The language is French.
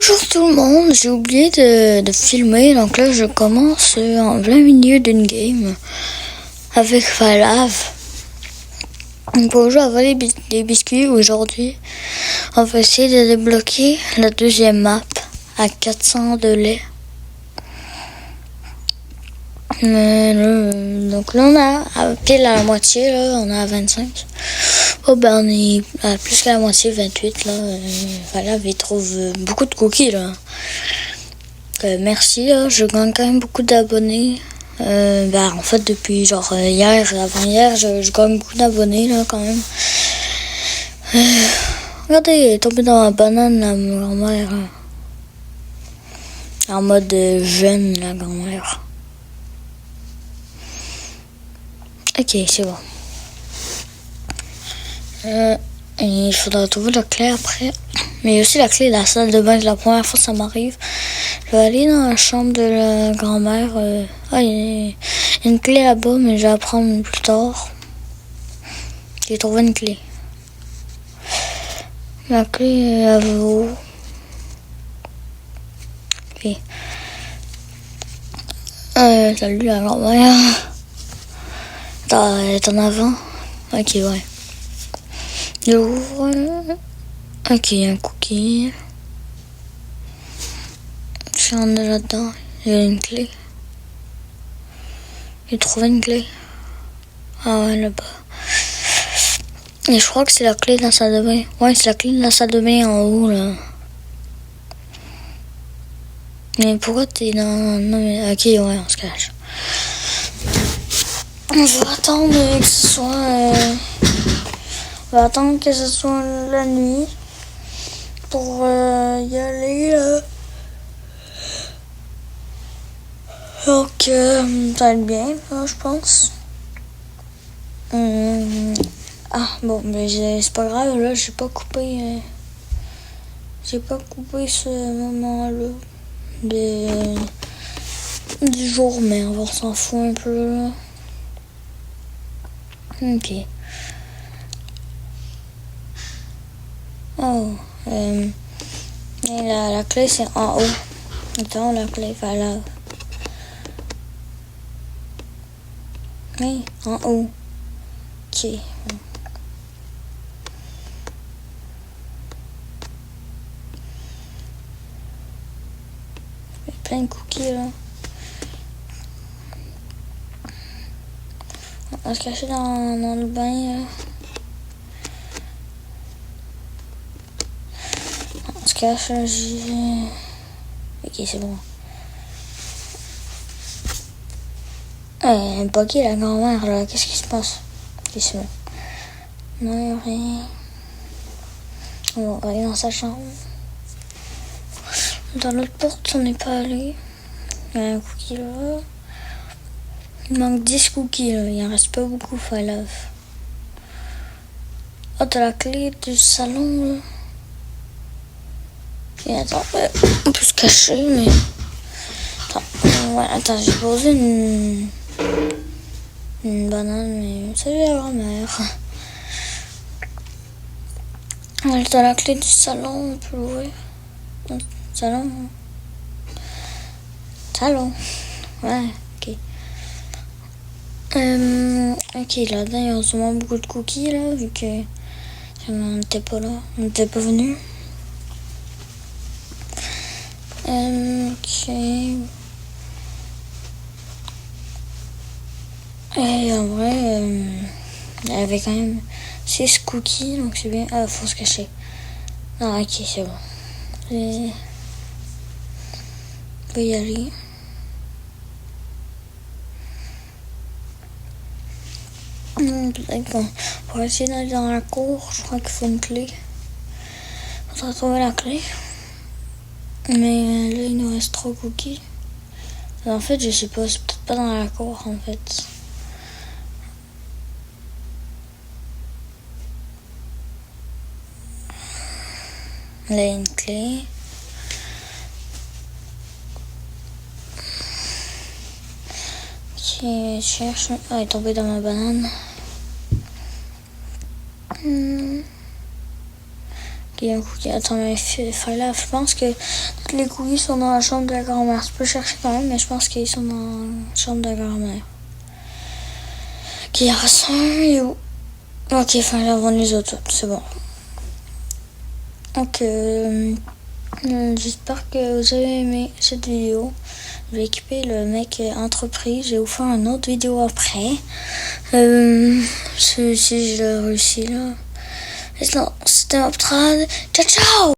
Bonjour tout le monde, j'ai oublié de filmer, donc là je commence en plein milieu d'une game avec Falav. On jouer à voler des biscuits aujourd'hui. On va essayer de débloquer la deuxième map à 400 de lait. Donc là on a pile à la moitié, là on a 25. Oh ben on est à plus qu'à la moitié, 28 là. Falav il trouve beaucoup de cookies là. Merci, là, je gagne quand même beaucoup d'abonnés. En fait, depuis genre hier, avant-hier, je gagne beaucoup d'abonnés, là, quand même. Regardez, elle est tombée dans la banane, la grand-mère. En mode jeune, la grand-mère. Ok, c'est bon. Il faudra trouver la clé après. Mais il y a aussi la clé de la salle de bain. La première fois ça m'arrive. Je vais aller dans la chambre de la grand-mère. Il y a une clé là-bas, mais je vais la prendre plus tard. J'ai trouvé une clé. La clé, elle vaut. Ok. Salut la grand-mère. Elle est en avant. Ok, ouais. J'ouvre. Ok, il y a un cookie. Je suis rentré là-dedans. Il y a une clé. J'ai trouvé une clé. Ah ouais, là-bas. Et je crois que c'est la clé de la salle de bain. Ouais, c'est la clé de la salle de bain en haut, là. Mais pourquoi t'es dans... Non, mais... Ok, ouais, on se cache. On va attendre que ce soit... On va attendre que ce soit la nuit pour y aller, là. Donc, ça va être bien, là, je pense. Ah, bon, mais c'est pas grave, là, j'ai pas coupé ce moment-là du jour, mais on s'en fout un peu, là. Ok. Oh, et la clé, c'est en haut. Attends, la clé va là. Oui, en haut. Ok. Il y a plein de cookies, là. On va se cacher dans le bain, là. On se cache, là, ok, c'est bon. Bucky, la grand-mère, là, qu'est-ce qui se passe? Ok, c'est bon. Non, il n'y a rien. On va aller dans sa chambre. Dans l'autre porte, on n'est pas allé. Il y a un cookie là. Il manque 10 cookies là. Il en reste pas beaucoup, Falav. Oh, t'as la clé du salon là. Et attends, on peut se cacher, mais. Attends, j'ai posé une banane, mais salut la grand-mère. T'as la clé du salon, on peut l'ouvrir. Salon. Ouais, ok. Ok, là-dedans, il y a sûrement beaucoup de cookies, là, vu que on n'était pas là, on n'était pas venu. Ok. Et en vrai, il y avait quand même 6 cookies, donc c'est bien. Ah, faut se cacher. Ah, ok, c'est bon. On peut y aller. Peut-être qu'on pourrait essayer d'aller dans la cour. Je crois qu'il faut une clé. On va trouver la clé. Mais là, il nous reste 3 cookies. En fait, je sais pas, c'est peut-être pas dans la cour, en fait. Là, il y a une clé. Ok, je cherche. Ah, elle est tombée dans ma banane. Ok, Il y a un cookie. Attends, mais là, je pense que tous les cookies sont dans la chambre de la grand-mère. Tu peux chercher quand même, mais je pense qu'ils sont dans la chambre de la grand-mère. Ok, il y en reste un, il est où? Ok, enfin, là, on les autres, c'est bon. Donc, j'espère que vous avez aimé cette vidéo. Je vais équiper le mec entreprise. Je vais vous faire une autre vidéo après. Si je le réussis là. C'était Optrad. Ciao, ciao!